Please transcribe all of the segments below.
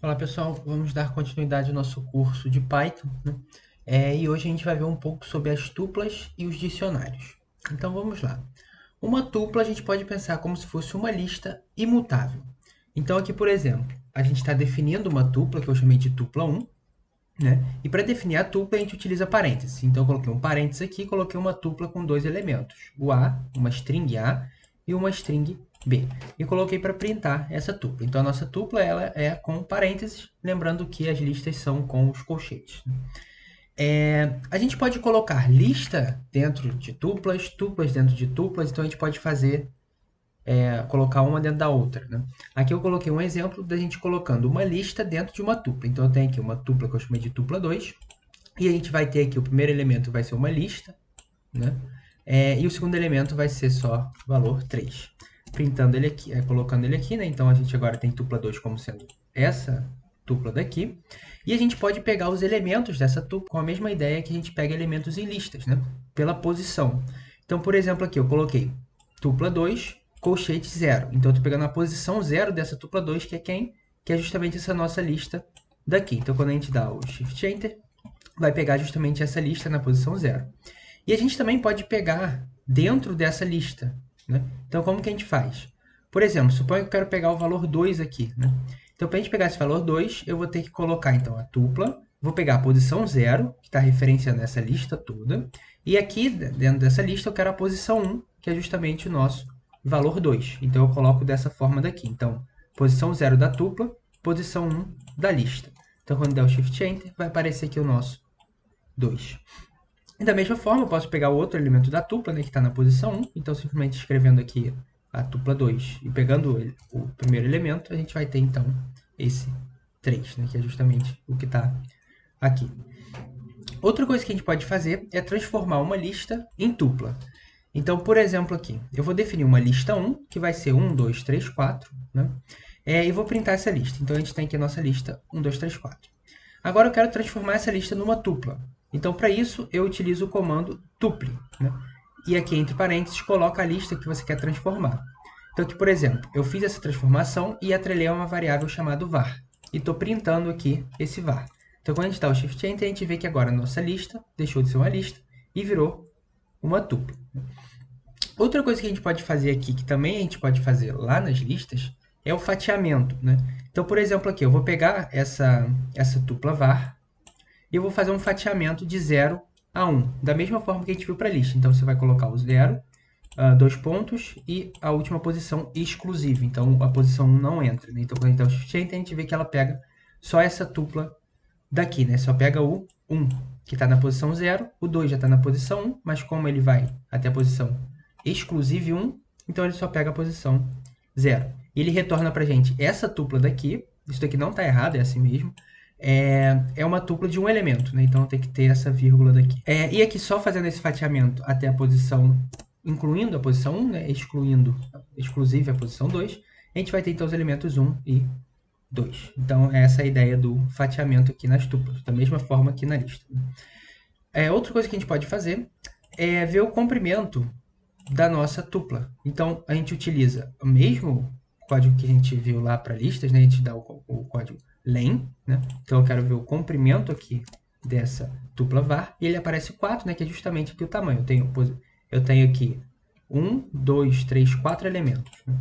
Olá pessoal, vamos dar continuidade ao nosso curso de Python, né? E hoje a gente vai ver um pouco sobre as tuplas e os dicionários. Então vamos lá. Uma tupla a gente pode pensar como se fosse uma lista imutável. Então aqui, por exemplo, a gente está definindo uma tupla que eu chamei de tupla 1, né? E para definir a tupla a gente utiliza parênteses. Então eu coloquei um parênteses aqui e coloquei uma tupla com dois elementos. O A, uma string A e uma string B. E coloquei para printar essa tupla. Então a nossa tupla ela é com parênteses, lembrando que as listas são com os colchetes. A gente pode colocar lista dentro de tuplas, tuplas dentro de tuplas, então a gente pode fazer colocar uma dentro da outra, né? Aqui eu coloquei um exemplo da gente colocando uma lista dentro de uma tupla. Então eu tenho aqui uma tupla que eu chamei de tupla 2, e a gente vai ter aqui o primeiro elemento vai ser uma lista, né? E o segundo elemento vai ser só valor 3. Printando ele aqui, colocando ele aqui, né? Então a gente agora tem tupla 2 como sendo essa tupla daqui. E a gente pode pegar os elementos dessa tupla com a mesma ideia que a gente pega elementos em listas, né? Pela posição. Então, por exemplo, aqui eu coloquei tupla 2, colchete 0. Então, eu estou pegando a posição 0 dessa tupla 2, que é quem? Que é justamente essa nossa lista daqui. Então, quando a gente dá o Shift Enter, vai pegar justamente essa lista na posição 0. E a gente também pode pegar dentro dessa lista, né? Então, como que a gente faz? Por exemplo, suponha que eu quero pegar o valor 2 aqui, né? Então, para a gente pegar esse valor 2, eu vou ter que colocar, então, a tupla. Vou pegar a posição 0, que está referenciando essa lista toda. E aqui, dentro dessa lista, eu quero a posição 1, que é justamente o nosso valor 2. Então, eu coloco dessa forma daqui. Então, posição 0 da tupla, posição 1 da lista. Então, quando der o Shift Enter, vai aparecer aqui o nosso 2. E da mesma forma, eu posso pegar o outro elemento da tupla, né, que está na posição 1. Então, simplesmente escrevendo aqui a tupla 2 e pegando o primeiro elemento, a gente vai ter, então, esse 3, né, que é justamente o que está aqui. Outra coisa que a gente pode fazer é transformar uma lista em tupla. Então, por exemplo, aqui, eu vou definir uma lista 1, que vai ser 1, 2, 3, 4, né? E vou printar essa lista. Então, a gente tem aqui a nossa lista 1, 2, 3, 4. Agora, eu quero transformar essa lista numa tupla. Então, para isso, eu utilizo o comando tuple, né? E aqui, entre parênteses, coloca a lista que você quer transformar. Então, aqui, por exemplo, eu fiz essa transformação e atrelei a uma variável chamada var. E estou printando aqui esse var. Então, quando a gente dá o Shift Enter, a gente vê que agora a nossa lista deixou de ser uma lista e virou uma tupla. Outra coisa que a gente pode fazer aqui, que também a gente pode fazer lá nas listas, é o fatiamento, né? Então, por exemplo, aqui eu vou pegar essa tupla var e eu vou fazer um fatiamento de 0 a 1, da mesma forma que a gente viu para a lista. Então, você vai colocar o 0, 2 pontos e a última posição exclusiva. Então, a posição 1 não entra, né? Então, quando a gente dá o Shift Enter, a gente vê que ela pega só essa tupla daqui, né? Só pega o 1, que está na posição 0, o 2 já está na posição 1, mas como ele vai até a posição exclusive 1, então ele só pega a posição 0. E ele retorna para a gente essa tupla daqui, isso daqui não está errado, é assim mesmo, é uma tupla de um elemento, né? Então tem que ter essa vírgula daqui. E aqui só fazendo esse fatiamento até a posição, incluindo a posição 1, né? Exclusive a posição 2, a gente vai ter então os elementos 1 e 2. Então, essa é a ideia do fatiamento aqui nas tuplas, da mesma forma aqui na lista. Outra coisa que a gente pode fazer é ver o comprimento da nossa tupla. Então, a gente utiliza o mesmo código que a gente viu lá para listas, né? A gente dá o código len, né? Então, eu quero ver o comprimento aqui dessa tupla var, e ele aparece 4, né? Que é justamente aqui o tamanho. Eu tenho aqui 1, 2, 3, 4 elementos, né?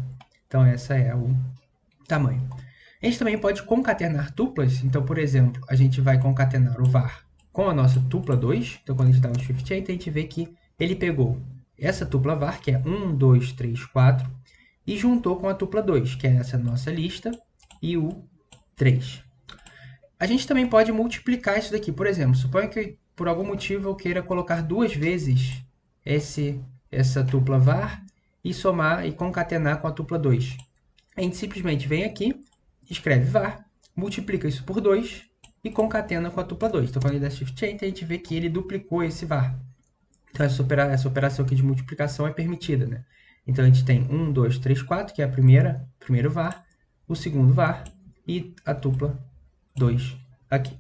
Então, essa é o tamanho. A gente também pode concatenar tuplas. Então, por exemplo, a gente vai concatenar o var com a nossa tupla 2. Então, quando a gente dá um Shift Enter, a gente vê que ele pegou essa tupla var, que é 1, 2, 3, 4, e juntou com a tupla 2, que é essa nossa lista, e o 3. A gente também pode multiplicar isso daqui. Por exemplo, suponha que por algum motivo eu queira colocar duas vezes essa tupla var e somar e concatenar com a tupla 2. A gente simplesmente vem aqui, escreve var, multiplica isso por 2 e concatena com a tupla 2. Então, quando ele dá Shift Enter, a gente vê que ele duplicou esse var. Então, essa operação aqui de multiplicação é permitida, né? Então, a gente tem 1, 2, 3, 4, que é a primeiro var, o segundo var e a tupla 2 aqui.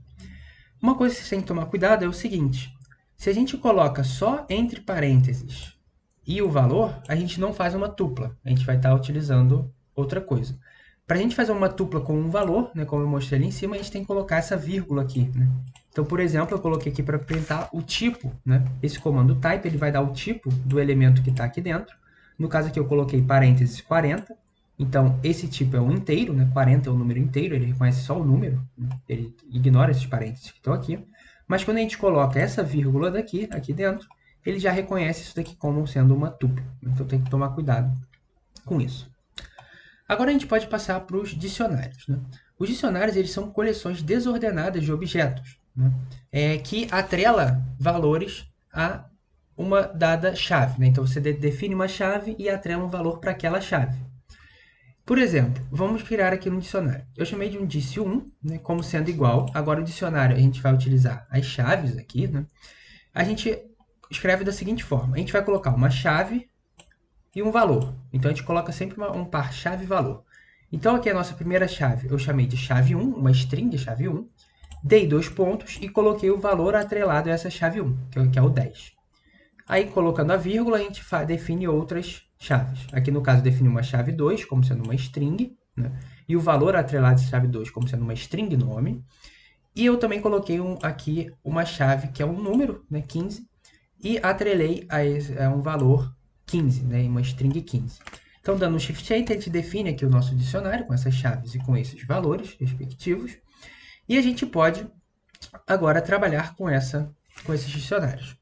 Uma coisa que você tem que tomar cuidado é o seguinte: se a gente coloca só entre parênteses e o valor, a gente não faz uma tupla. A gente vai estar utilizando outra coisa. Para a gente fazer uma tupla com um valor, né, como eu mostrei ali em cima, a gente tem que colocar essa vírgula aqui, né? Então, por exemplo, eu coloquei aqui para printar o tipo, né? Esse comando type, ele vai dar o tipo do elemento que está aqui dentro. No caso aqui, eu coloquei parênteses 40. Então, esse tipo é um inteiro, né? 40 é um número inteiro, ele reconhece só o número, né? Ele ignora esses parênteses que estão aqui. Mas quando a gente coloca essa vírgula daqui, aqui dentro, ele já reconhece isso daqui como sendo uma tupla. Então, tem que tomar cuidado com isso. Agora a gente pode passar para os dicionários, né? Os dicionários eles são coleções desordenadas de objetos, né? Que atrela valores a uma dada chave, né? Então você define uma chave e atrela um valor para aquela chave. Por exemplo, vamos criar aqui no dicionário. Eu chamei de um dicio1, né, como sendo igual. Agora o dicionário a gente vai utilizar as chaves aqui, né? A gente escreve da seguinte forma. A gente vai colocar uma chave e um valor. Então, a gente coloca sempre um par chave-valor. Então, aqui a nossa primeira chave, eu chamei de chave 1, uma string de chave 1, dei 2 pontos e coloquei o valor atrelado a essa chave 1, que é o 10. Aí, colocando a vírgula, a gente define outras chaves. Aqui, no caso, defini uma chave 2, como sendo uma string, né? E o valor atrelado a essa chave 2, como sendo uma string nome. E eu também coloquei aqui uma chave que é um número, né, 15, e atrelei a um valor 15, né, uma string 15. Então, dando um Shift Enter, a gente define aqui o nosso dicionário com essas chaves e com esses valores respectivos. E a gente pode agora trabalhar com esses dicionários.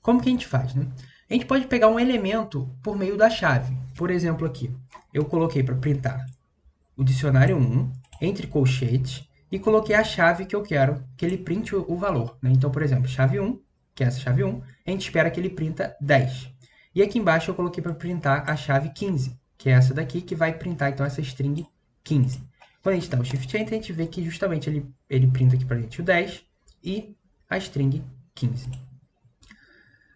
Como que a gente faz, né? A gente pode pegar um elemento por meio da chave. Por exemplo, aqui, eu coloquei para printar o dicionário 1, entre colchetes, e coloquei a chave que eu quero que ele printe o valor, né? Então, por exemplo, chave 1, que é essa chave 1, a gente espera que ele printa 10. E aqui embaixo eu coloquei para printar a chave 15, que é essa daqui, que vai printar então essa string 15. Quando a gente dá o Shift Enter, a gente vê que justamente ele printa aqui para a gente o 10 e a string 15.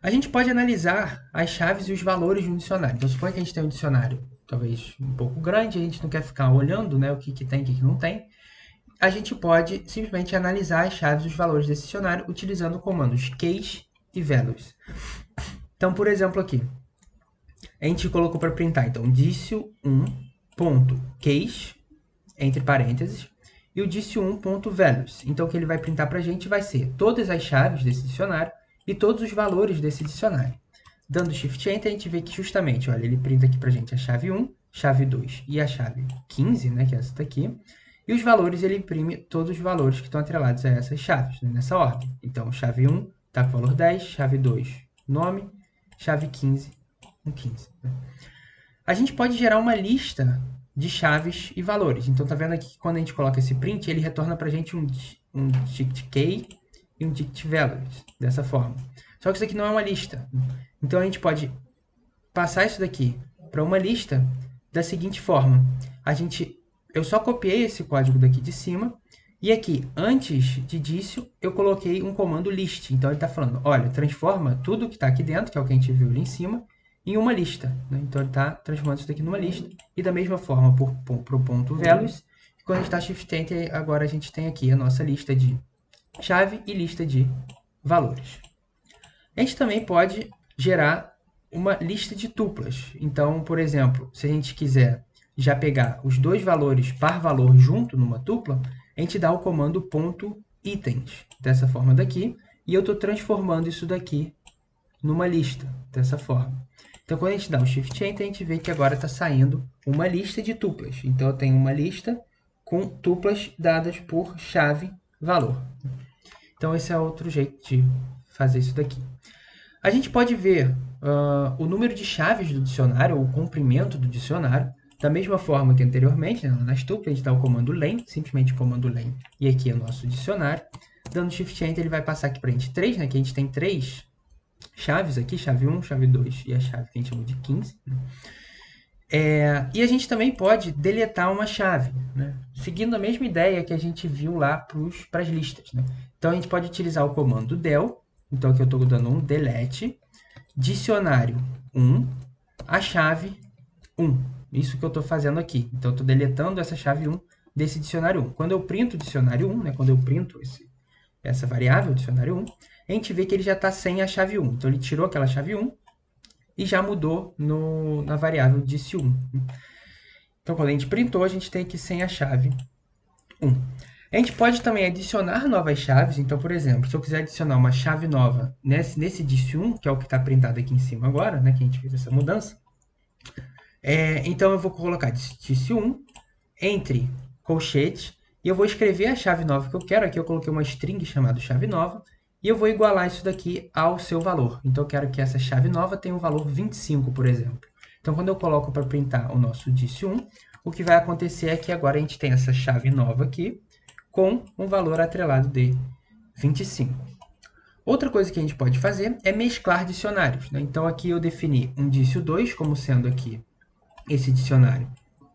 A gente pode analisar as chaves e os valores de um dicionário. Então, suponha que a gente tem um dicionário talvez um pouco grande, a gente não quer ficar olhando, né, o que tem e o que não tem. A gente pode simplesmente analisar as chaves e os valores desse dicionário utilizando comandos case e values. Então, por exemplo, aqui, a gente colocou para printar, então, dicio1.case, entre parênteses, e o dicio1.values. Então, o que ele vai printar para a gente vai ser todas as chaves desse dicionário e todos os valores desse dicionário. Dando Shift Enter, a gente vê que justamente, olha, ele printa aqui para a gente a chave 1, chave 2 e a chave 15, né, que é essa daqui. E os valores, ele imprime todos os valores que estão atrelados a essas chaves, né, nessa ordem. Então, chave 1 está com o valor 10, chave 2, nome, chave 15, com 15. Né? A gente pode gerar uma lista de chaves e valores. Então, tá vendo aqui que quando a gente coloca esse print, ele retorna para a gente um dict key e um dict values, dessa forma. Só que isso aqui não é uma lista. Então, a gente pode passar isso daqui para uma lista da seguinte forma. Eu só copiei esse código daqui de cima e aqui, antes de disso, eu coloquei um comando list. Então, ele está falando, olha, transforma tudo que está aqui dentro, que é o que a gente viu ali em cima, em uma lista. Né? Então, ele está transformando isso daqui numa lista. E da mesma forma, para o ponto values, quando a gente está shift enter, agora a gente tem aqui a nossa lista de chave e lista de valores. A gente também pode gerar uma lista de tuplas. Então, por exemplo, se a gente quiser já pegar os dois valores par valor junto numa tupla, a gente dá o comando ponto itens, dessa forma daqui, e eu estou transformando isso daqui numa lista, dessa forma. Então, quando a gente dá o Shift Enter, a gente vê que agora está saindo uma lista de tuplas. Então, eu tenho uma lista com tuplas dadas por chave valor. Então, esse é outro jeito de fazer isso daqui. A gente pode ver o número de chaves do dicionário, ou o comprimento do dicionário, da mesma forma que anteriormente, né, nas tuplas, a gente dá o comando len, simplesmente o comando len, e aqui é o nosso dicionário. Dando Shift Enter, ele vai passar aqui para a gente 3, né, que a gente tem 3 chaves aqui, chave 1, chave 2 e a chave que a gente chamou de 15. Né? E a gente também pode deletar uma chave, né? Seguindo a mesma ideia que a gente viu lá para as listas. Né? Então, a gente pode utilizar o comando del, então aqui eu estou dando um delete, dicionário 1, a chave 1. Isso que eu estou fazendo aqui. Então, eu estou deletando essa chave 1 desse dicionário 1. Quando eu printo o dicionário 1, né, quando eu printo essa variável, dicionário 1, a gente vê que ele já está sem a chave 1. Então, ele tirou aquela chave 1 e já mudou na variável dicio1. Então, quando a gente printou, a gente tem aqui sem a chave 1. A gente pode também adicionar novas chaves. Então, por exemplo, se eu quiser adicionar uma chave nova nesse dício 1, que é o que está printado aqui em cima agora, né, que a gente fez essa mudança, então eu vou colocar dício 1 entre colchetes e eu vou escrever a chave nova que eu quero. Aqui eu coloquei uma string chamada chave nova e eu vou igualar isso daqui ao seu valor. Então, eu quero que essa chave nova tenha um valor 25, por exemplo. Então, quando eu coloco para printar o nosso dício 1, o que vai acontecer é que agora a gente tem essa chave nova aqui com um valor atrelado de 25. Outra coisa que a gente pode fazer é mesclar dicionários, né? Então, aqui eu defini um dício 2 como sendo aqui esse dicionário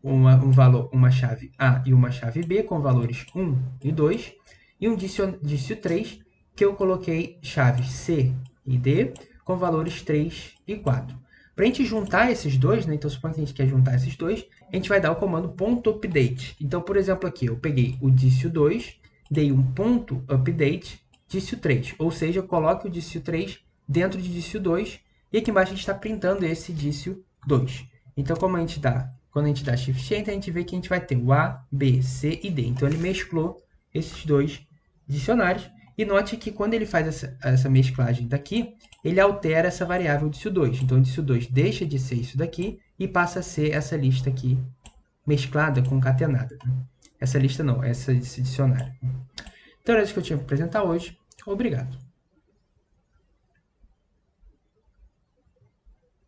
uma chave A e uma chave B com valores 1 e 2, e um dício 3 que eu coloquei chaves C e D com valores 3 e 4. Para a gente juntar esses dois, né, então suponha que a gente quer juntar esses dois, a gente vai dar o comando .update. Então, por exemplo, aqui eu peguei o dício 2, dei um .update dício 3, ou seja, eu coloco o dício 3 dentro de dício 2, e aqui embaixo a gente está printando esse dício 2. Então, quando a gente dá Shift Enter, a gente vê que a gente vai ter o A, B, C e D. Então, ele mesclou esses dois dicionários. E note que quando ele faz essa mesclagem daqui, ele altera essa variável dício 2. Então, o dício 2 deixa de ser isso daqui e passa a ser essa lista aqui, mesclada, concatenada. Essa lista não, esse dicionário. Então, era isso que eu tinha para apresentar hoje. Obrigado.